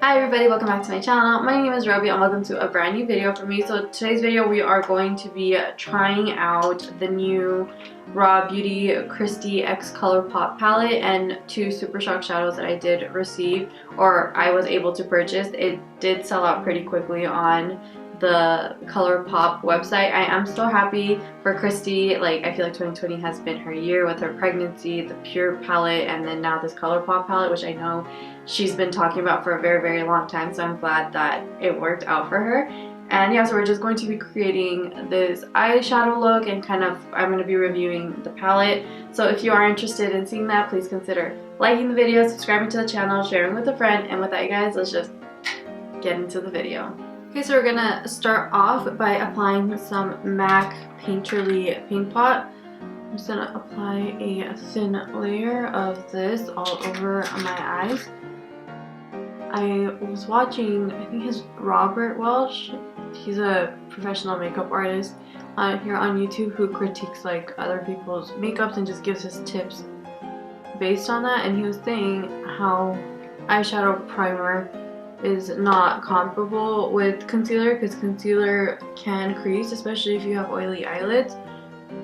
Hi everybody, welcome back to my channel. My name is RABYA and welcome to a brand new video for me. So today's video we are going to be trying out the new Raw Beauty Kristi X Colourpop palette and two Super Shock shadows that I did receive, or I was able to purchase. It did sell out pretty quickly on the Colourpop website. I am so happy for Kristi. Like, I feel like 2020 has been her year with her pregnancy, the Pure palette, and then now this Colourpop palette, which I know she's been talking about for a very long time, so I'm glad that it worked out for her. And yeah, so we're just going to be creating this eyeshadow look and I'm going to be reviewing the palette. So if you are interested in seeing that, please consider liking the video, subscribing to the channel, sharing with a friend, and with that, you guys, let's just get into the video. Okay, so we're gonna start off by applying some MAC Painterly Paint Pot. I'm just gonna apply a thin layer of this all over my eyes. I was watching, I think it's Robert Welsh. He's a professional makeup artist here on YouTube who critiques like other people's makeups and just gives his tips based on that. And he was saying how eyeshadow primer is not comparable with concealer because concealer can crease, especially if you have oily eyelids.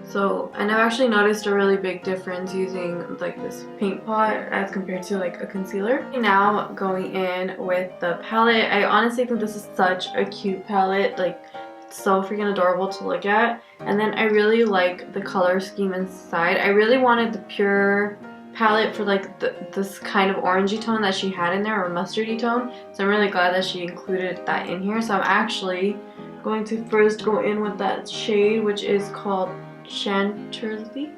So, and I've actually noticed a really big difference using like this paint pot as compared to like a concealer. Now going in with the palette, I honestly think this is such a cute palette. Like, it's so freaking adorable to look at. And then I really like the color scheme inside. I really wanted the Pure palette for like this kind of orangey tone that she had in there, or mustardy tone. So I'm really glad that she included that in here. So I'm actually going to first go in with that shade, which is called Chanterly.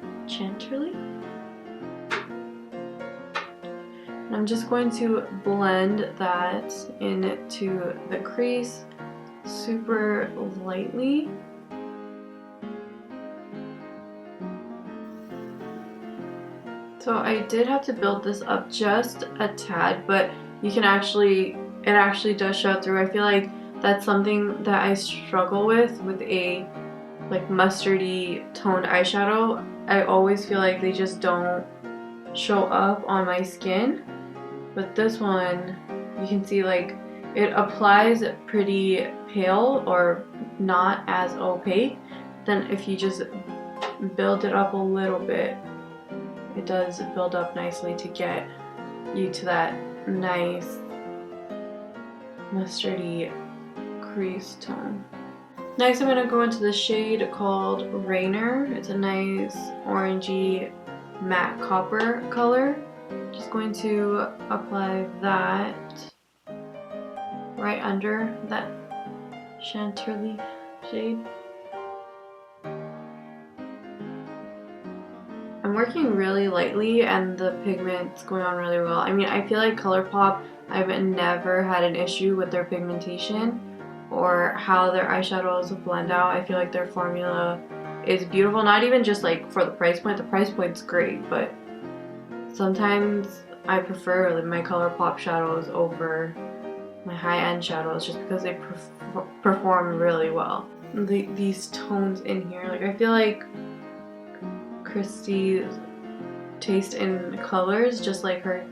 And I'm just going to blend that into the crease super lightly. So I did have to build this up just a tad, but you can it actually does show through. I feel like that's something that I struggle with a like mustardy toned eyeshadow. I always feel like they just don't show up on my skin. But this one, you can see like it applies pretty pale or not as opaque. Then if you just build it up a little bit, it does build up nicely to get you to that nice mustardy crease tone. Next, I'm going to go into the shade called Rainer. It's a nice orangey matte copper color. Just going to apply that right under that Chanterly shade. I'm working really lightly and the pigment's going on really well. I mean, I feel like Colourpop, I've never had an issue with their pigmentation or how their eyeshadows blend out. I feel like their formula is beautiful. Not even just like for the price point. The price point's great, but sometimes I prefer my Colourpop shadows over my high-end shadows just because they perform really well. These tones in here, like, I feel like Kristi's taste in colors, just like her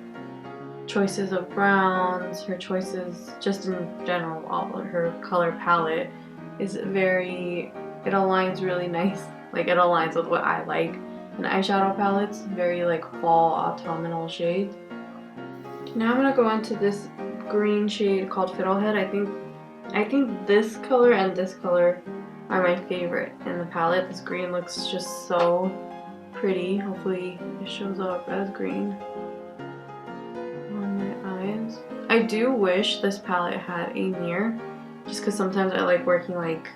choices of browns, her choices just in general, all of her color palette is it aligns really nice. Like, it aligns with what I like in eyeshadow palettes, very like fall autumnal shades. Now I'm gonna go into this green shade called Fiddlehead. I think this color and this color are my favorite in the palette. This green looks just so pretty. Hopefully it shows up as green on my eyes. I do wish this palette had a mirror, just because sometimes I like working like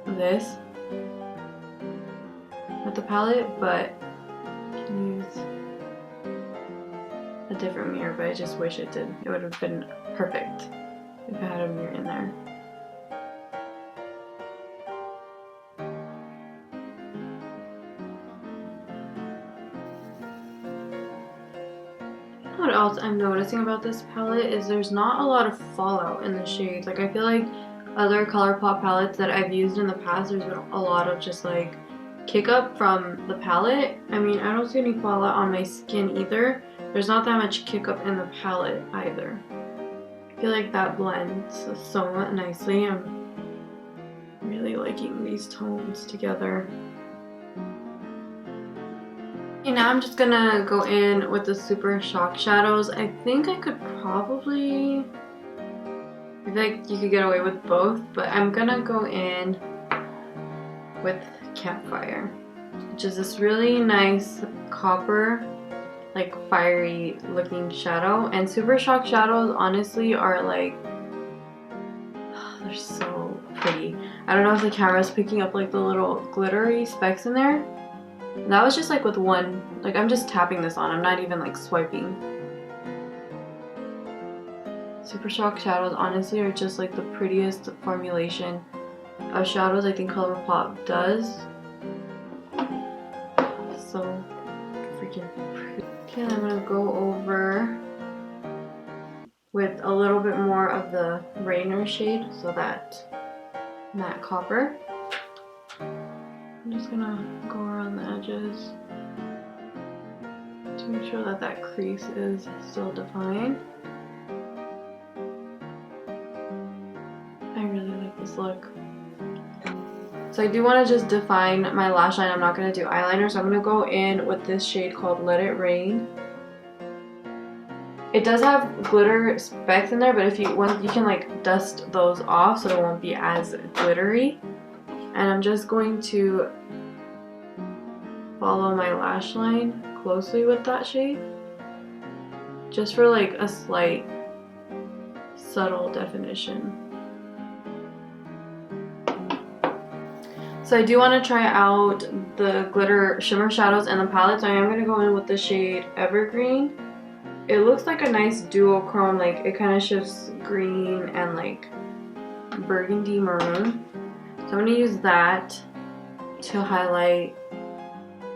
this with the palette, but I can use a different mirror, but I just wish it did. It would have been perfect if I had a mirror in there. What else I'm noticing about this palette is there's not a lot of fallout in the shades. Like, I feel like other Colourpop palettes that I've used in the past, there's been a lot of just like kick up from the palette. I mean, I don't see any fallout on my skin either. There's not that much kick up in the palette either. I feel like that blends so nicely. I'm really liking these tones together. Okay, now I'm just gonna go in with the Super Shock shadows. I think I could probably, I feel like you could get away with both, but I'm gonna go in with Campfire, which is this really nice copper, like fiery looking shadow. And Super Shock shadows honestly are like, they're so pretty. I don't know if the camera's picking up like the little glittery specks in there. And that was just like with one, like I'm just tapping this on, I'm not even like swiping. Super Shock shadows honestly are just like the prettiest formulation of shadows I think Colourpop does. So freaking pretty. Okay, I'm gonna go over with a little bit more of the Rainer shade, so that matte copper. I'm just gonna go around the edges to make sure that that crease is still defined. I really like this look. So I do want to just define my lash line. I'm not going to do eyeliner, so I'm going to go in with this shade called Let It Rain. It does have glitter specks in there, but if you want, you can like dust those off so it won't be as glittery. And I'm just going to follow my lash line closely with that shade, just for like a slight subtle definition. So I do want to try out the glitter shimmer shadows in the palette, so I am going to go in with the shade Evergreen. It looks like a nice duochrome, like it kind of shifts green and like burgundy maroon. So I'm going to use that to highlight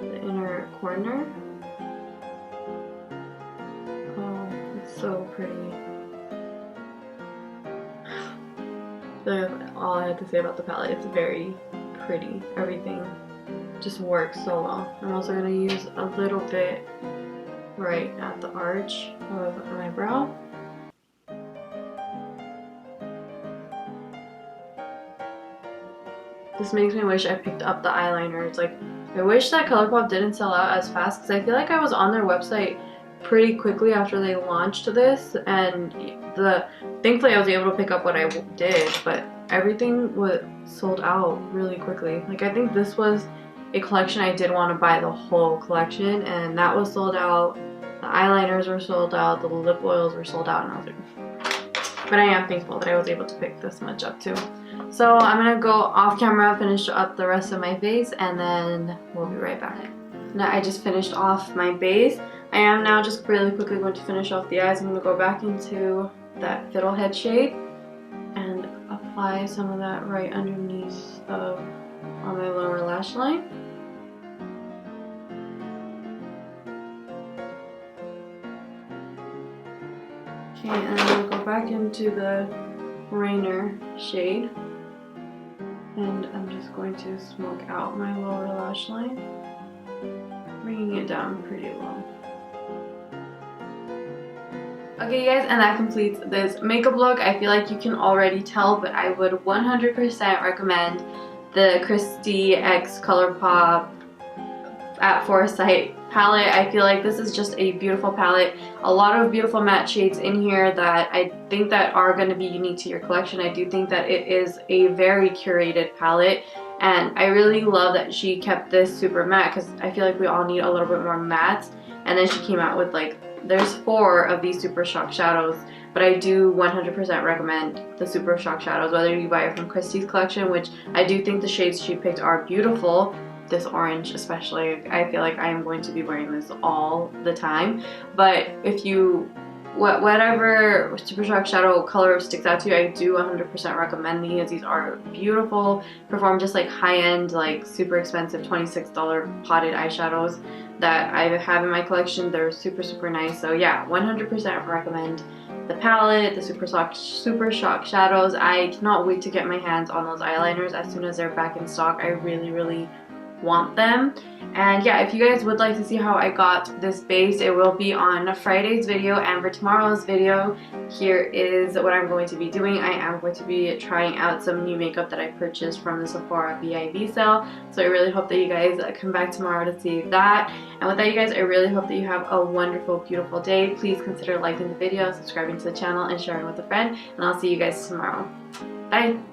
the inner corner. Oh, it's so pretty. That's all I had to say about the palette. It's very pretty. Everything just works so well. I'm also going to use a little bit right at the arch of my brow. This makes me wish I picked up the eyeliner. It's like, I wish that Colourpop didn't sell out as fast, because I feel like I was on their website pretty quickly after they launched this, and thankfully I was able to pick up what I did, but everything was sold out really quickly. Like, I think this was a collection I did want to buy the whole collection, and that was sold out. The eyeliners were sold out, the lip oils were sold out, and I was like, but I am thankful that I was able to pick this much up too. So I'm gonna go off camera, finish up the rest of my face, and then we'll be right back. Now I just finished off my base. I am now just really quickly going to finish off the eyes. I'm gonna go back into that Fiddlehead shade and apply some of that right underneath on my lower lash line. Okay, and I'm gonna go back into the Rainer shade, and I'm just going to smoke out my lower lash line, bringing it down pretty low. Okay guys, and that completes this makeup look. I feel like you can already tell, but I would 100% recommend the Kristi x Colourpop at Foresight palette. I feel like this is just a beautiful palette. A lot of beautiful matte shades in here that I think that are going to be unique to your collection. I do think that it is a very curated palette, and I really love that she kept this super matte, because I feel like we all need a little bit more mattes. And then she came out with like, there's 4 of these Super Shock shadows, but I do 100% recommend the Super Shock shadows, whether you buy it from Kristi's collection, which I do think the shades she picked are beautiful. This orange especially, I feel like I am going to be wearing this all the time. But if you, whatever Super Shock shadow color sticks out to you, I do 100% recommend these. These are beautiful, perform just like high-end, like super expensive $26 potted eyeshadows that I have in my collection. They're super nice. So yeah, 100% recommend the palette, the Super Shock shadows. I cannot wait to get my hands on those eyeliners as soon as they're back in stock. I really want them. And yeah, if you guys would like to see how I got this base, it will be on Friday's video, and for tomorrow's video, here is what I'm going to be doing. I am going to be trying out some new makeup that I purchased from the Sephora VIP sale. So I really hope that you guys come back tomorrow to see that. And with that, you guys, I really hope that you have a wonderful, beautiful day. Please consider liking the video, subscribing to the channel, and sharing with a friend. And I'll see you guys tomorrow. Bye!